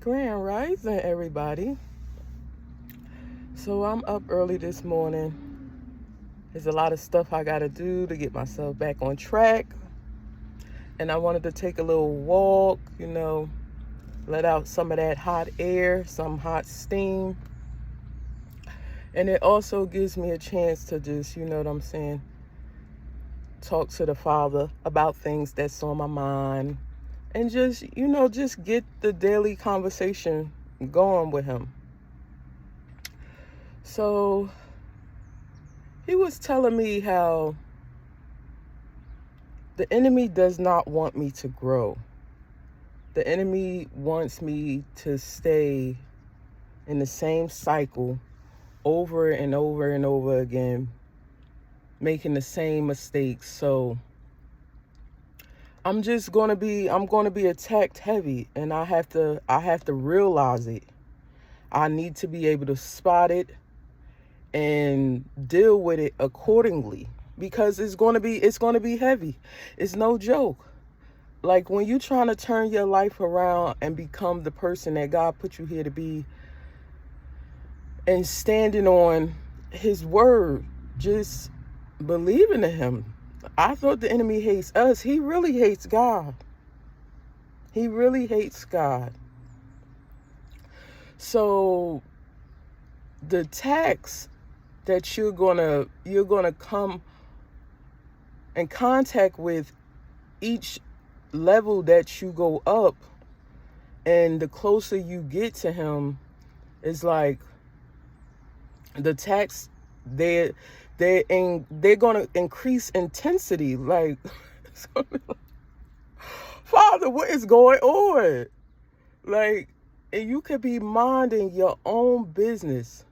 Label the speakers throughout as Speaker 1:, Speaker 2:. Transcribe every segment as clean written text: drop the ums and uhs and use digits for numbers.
Speaker 1: Grand Rising, everybody. So I'm up early this morning. There's a lot of stuff I gotta do to get myself back on track. And I wanted to take a little walk, let out some of that hot air, some hot steam. And it also gives me a chance to just, talk to the Father about things that's on my mind. And just get the daily conversation going with Him. So he was telling me how the enemy does not want me to grow. The enemy wants me to stay in the same cycle over and over and over again, making the same mistakes. So I'm going to be attacked heavy, and I have to realize it. I need to be able to spot it and deal with it accordingly, because it's going to be heavy. It's no joke. Like when you're trying to turn your life around and become the person that God put you here to be, and standing on His word, just believing in Him. I thought the enemy hates us. He really hates God. He really hates God. So the attacks that you're gonna come in contact with, each level that you go up, and the closer you get to Him, is like the attacks. They're gonna increase intensity. Like, Father, what is going on? Like, and you could be minding your own business,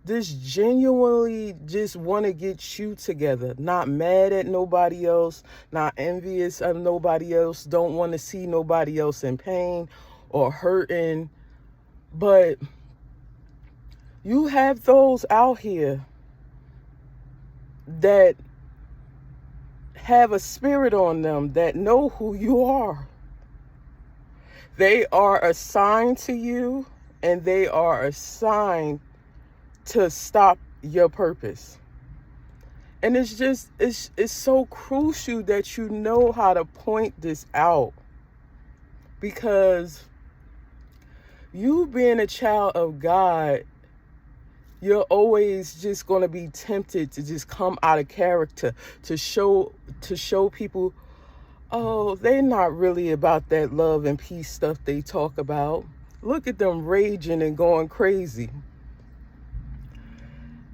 Speaker 1: just genuinely just want to get you together, not mad at nobody else, not envious of nobody else, don't want to see nobody else in pain or hurting. But you have those out here that have a spirit on them, that know who you are. They are assigned to you, and they are assigned to stop your purpose. And it's so crucial that you know how to point this out, because you being a child of God, you're always just going to be tempted to just come out of character, to show people, oh, they're not really about that love and peace stuff they talk about. Look at them raging and going crazy.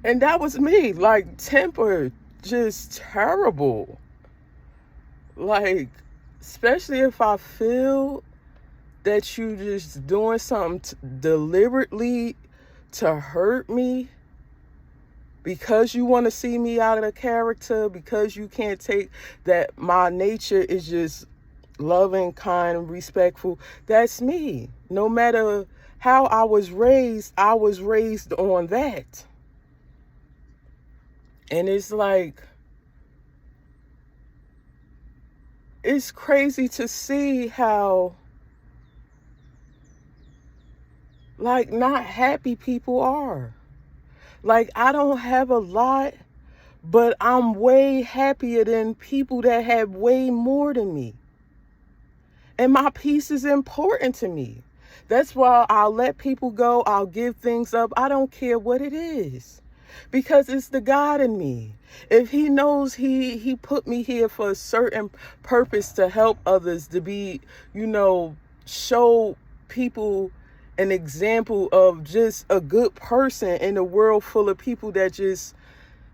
Speaker 1: And that was me, like temper, just terrible. Like, especially if I feel that you just doing something deliberately to hurt me, because you want to see me out of the character, because you can't take that my nature is just loving, kind, respectful. That's me. No matter how I was raised on that. And it's like, it's crazy to see how, like, not happy people are. Like, I don't have a lot, but I'm way happier than people that have way more than me. And my peace is important to me. That's why I'll let people go. I'll give things up. I don't care what it is, because it's the God in me. If He knows he put me here for a certain purpose, to help others, to be, show people an example of just a good person in a world full of people that just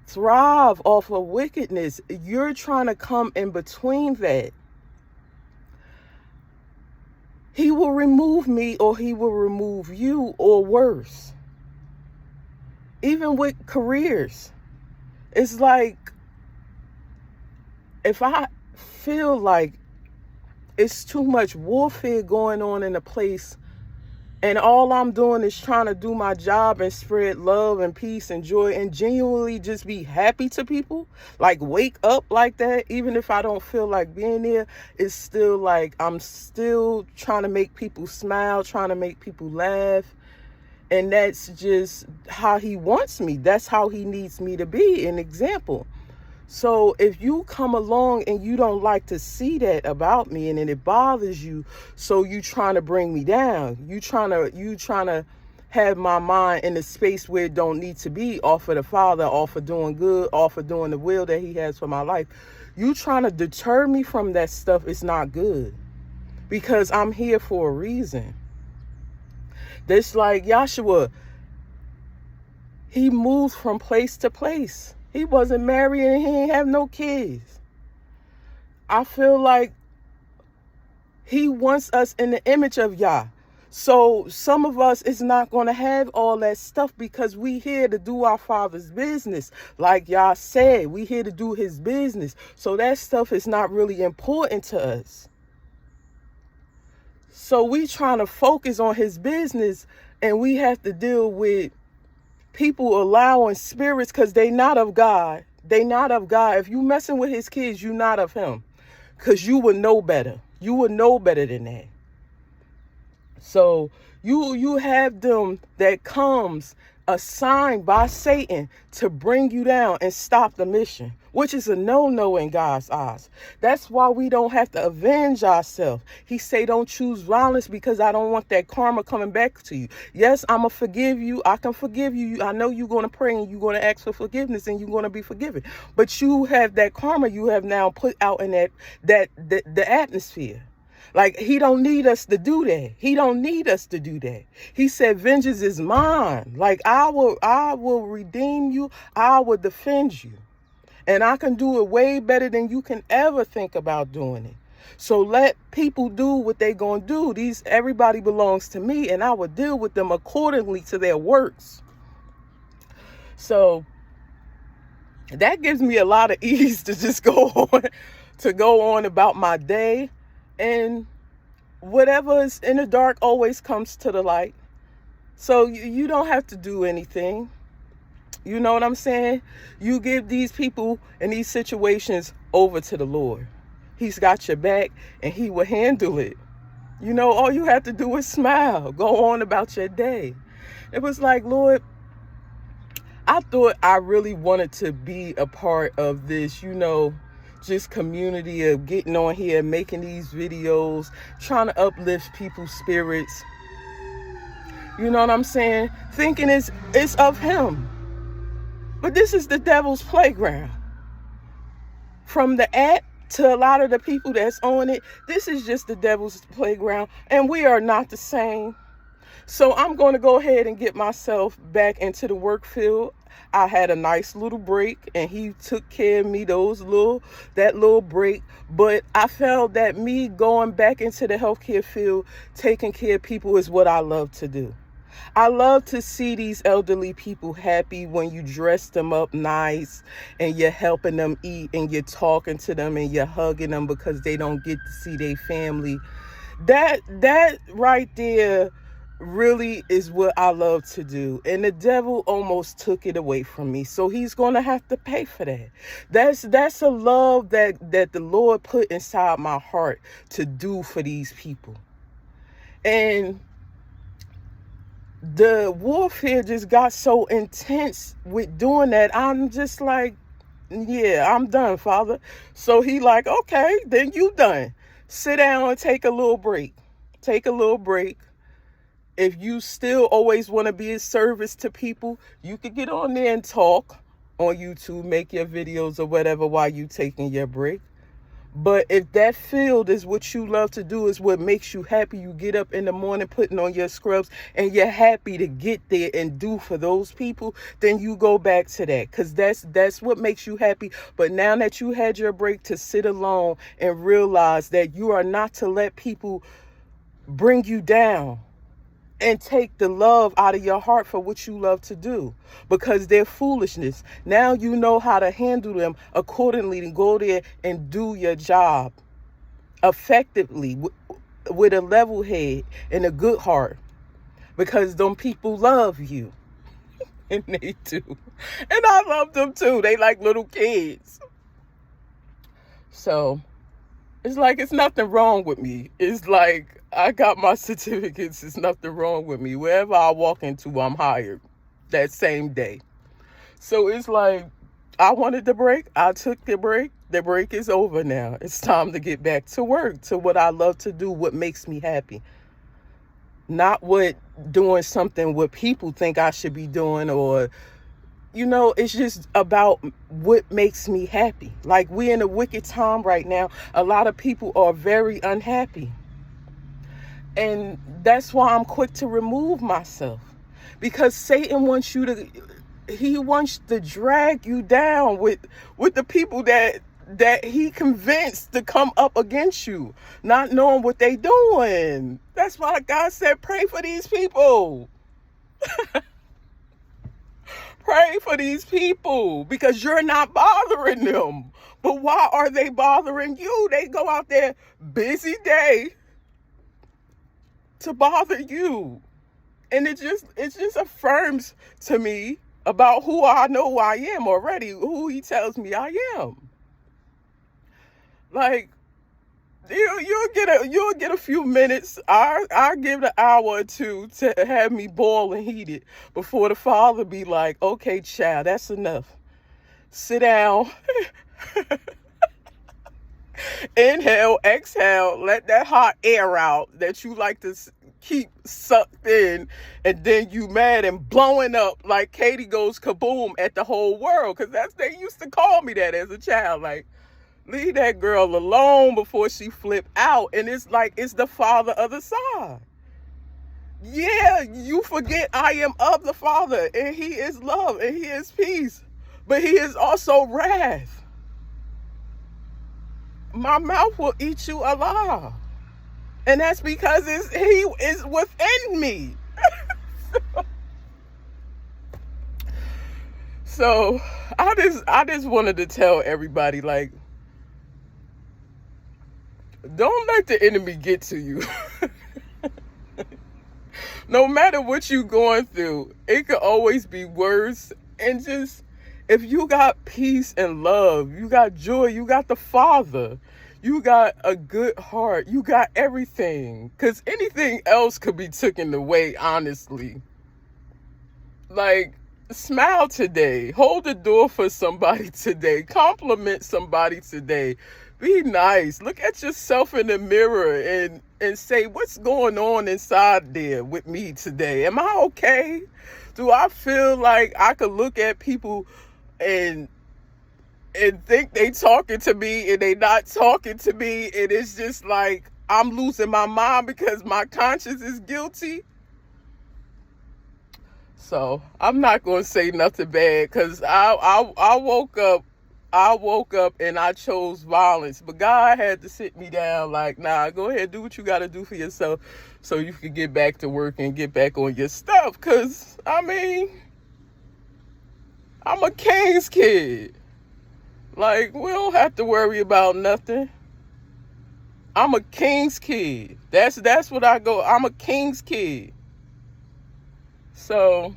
Speaker 1: thrive off of wickedness, you're trying to come in between that. He will remove me, or He will remove you, or worse. Even with careers, it's like, if I feel like it's too much warfare going on in a place, And all I'm doing is trying to do my job and spread love and peace and joy and genuinely just be happy to people. Like wake up like that, even if I don't feel like being there, it's still like I'm still trying to make people smile, trying to make people laugh. And that's just how he wants me. That's how he needs me to be, an example. So if you come along and you don't like to see that about me and it bothers you, so you trying to bring me down, you trying to have my mind in a space where it don't need to be, off of the Father, off of doing good, off of doing the will that he has for my life. You trying to deter me from that stuff is not good, because I'm here for a reason. That's like Joshua. He moved from place to place. He wasn't married and he didn't have no kids. I feel like he wants us in the image of Yah. So some of us is not going to have all that stuff because we here to do our Father's business. Like Yah said, we here to do his business. So that stuff is not really important to us. So we trying to focus on his business, and we have to deal with people allowing spirits because they not of God. They not of God. If you messing with his kids, you not of him, because you would know better. You would know better than that. So you have them that comes assigned by Satan to bring you down and stop the mission, which is a no-no in God's eyes. That's why we don't have to avenge ourselves. He say don't choose violence because I don't want that karma coming back to you. Yes, I'm going to forgive you. I can forgive you. I know you're going to pray and you're going to ask for forgiveness and you're going to be forgiven. But you have that karma you have now put out in the atmosphere. Like, he don't need us to do that. He don't need us to do that. He said, vengeance is mine. Like, I will redeem you. I will defend you. And I can do it way better than you can ever think about doing it. So let people do what they gonna do. Everybody belongs to me, and I will deal with them accordingly to their works. So that gives me a lot of ease to just go on about my day. And whatever is in the dark always comes to the light. So you don't have to do anything. You know what I'm saying? You give these people in these situations over to the Lord. He's got your back and he will handle it. You know, all you have to do is smile. Go on about your day. It was like, Lord, I thought I really wanted to be a part of this, just community of getting on here, making these videos, trying to uplift people's spirits. You know what I'm saying? Thinking it's of him. But this is the devil's playground. From the app to a lot of the people that's on it, this is just the devil's playground. And we are not the same. So I'm going to go ahead and get myself back into the work field. I had a nice little break and he took care of me that little break. But I felt that me going back into the healthcare field, taking care of people, is what I love to do. I love to see these elderly people happy when you dress them up nice and you're helping them eat and you're talking to them and you're hugging them because they don't get to see their family. That right there really is what I love to do. And the devil almost took it away from me. So he's going to have to pay for that. That's a love that the Lord put inside my heart to do for these people. And the warfare just got so intense with doing that. I'm just like, yeah, I'm done, Father. So he like, okay, then you done. Sit down and take a little break. Take a little break. If you still always want to be of service to people, you could get on there and talk on YouTube, make your videos or whatever while you taking your break. But if that field is what you love to do, is what makes you happy, you get up in the morning putting on your scrubs and you're happy to get there and do for those people, then you go back to that, because that's what makes you happy. But now that you had your break, to sit alone and realize that you are not to let people bring you down and take the love out of your heart for what you love to do, because they're foolishness. Now you know how to handle them accordingly and go there and do your job effectively with a level head and a good heart. because them people love you. And they do. And I love them too. They like little kids. So it's like it's nothing wrong with me. It's like I got my certificates. It's nothing wrong with me. Wherever I walk into, I'm hired that same day. So it's like I wanted the break. I took the break. The break is over now. It's time to get back to work, to what I love to do, what makes me happy. Not what doing something what people think I should be doing, or, it's just about what makes me happy. Like, we're in a wicked time right now. A lot of people are very unhappy. And that's why I'm quick to remove myself. Because Satan wants he wants to drag you down with the people that he convinced to come up against you, not knowing what they doing. That's why God said, pray for these people. Pray for these people, because you're not bothering them. But why are they bothering you? They go out there busy day to bother you. And it just affirms to me about who I know I am already, who he tells me I am. Like, you'll get a few minutes. I give it an hour or two to have me boil and heated before the Father be like, okay, child, that's enough. Sit down. Inhale, exhale, let that hot air out that you like to keep sucked in, and then you mad and blowing up like Katie goes kaboom at the whole world, because they used to call me that as a child. Like, leave that girl alone before she flip out. And it's like, it's the Father of the side. Yeah, you forget I am of the Father, and he is love, and he is peace, but he is also wrath. My mouth will eat you alive. And that's because he is within me. So I just wanted to tell everybody, like, don't let the enemy get to you. No matter what you're going through, it could always be worse. And just, if you got peace and love, you got joy, you got the Father, you got a good heart, you got everything. Because anything else could be taken away, honestly. Like, smile today. Hold the door for somebody today. Compliment somebody today. Be nice. Look at yourself in the mirror and say, what's going on inside there with me today? Am I okay? Do I feel like I could look at people and think they talking to me and they not talking to me, and it's just like I'm losing my mind because my conscience is guilty? So I'm not going to say nothing bad, because I woke up and I chose violence, but God had to sit me down like, nah, go ahead, do what you got to do for yourself so you can get back to work and get back on your stuff. Because, I'm a king's kid. Like, we don't have to worry about nothing. I'm a king's kid. That's what I go. I'm a king's kid. So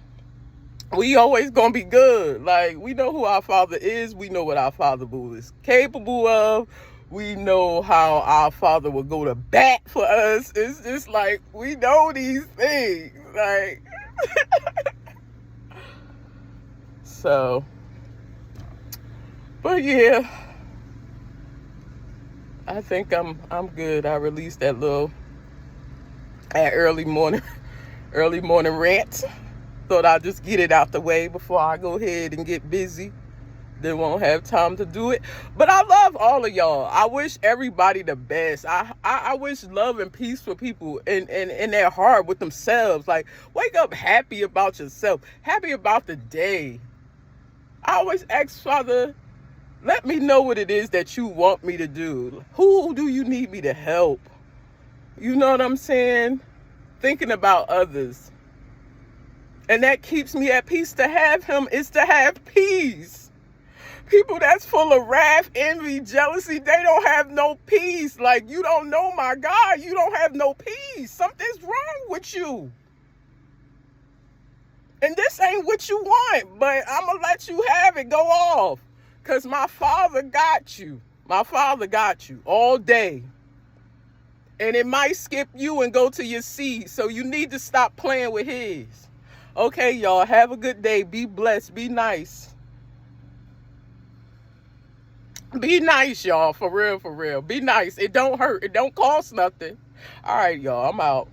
Speaker 1: we always gonna be good. Like, we know who our Father is. We know what our Father is capable of. We know how our Father will go to bat for us. It's just like, we know these things. Like, so, but yeah, I think I'm good. I released that early morning rant. Thought I'd just get it out the way before I go ahead and get busy. Then won't have time to do it. But I love all of y'all. I wish everybody the best. I wish love and peace for people in their heart with themselves. Like, wake up happy about yourself. Happy about the day. I always ask Father, let me know what it is that you want me to do. Who do you need me to help? You know what I'm saying? Thinking about others. And that keeps me at peace. To have him is to have peace. People that's full of wrath, envy, jealousy, they don't have no peace. Like, you don't know my God. You don't have no peace. Something's wrong with you. And this ain't what you want, but I'm going to let you have it. Go off. Because my father got you. My father got you all day. And it might skip you and go to your seed. So you need to stop playing with his. Okay, y'all. Have a good day. Be blessed. Be nice. Be nice, y'all. For real, for real. Be nice. It don't hurt. It don't cost nothing. All right, y'all. I'm out.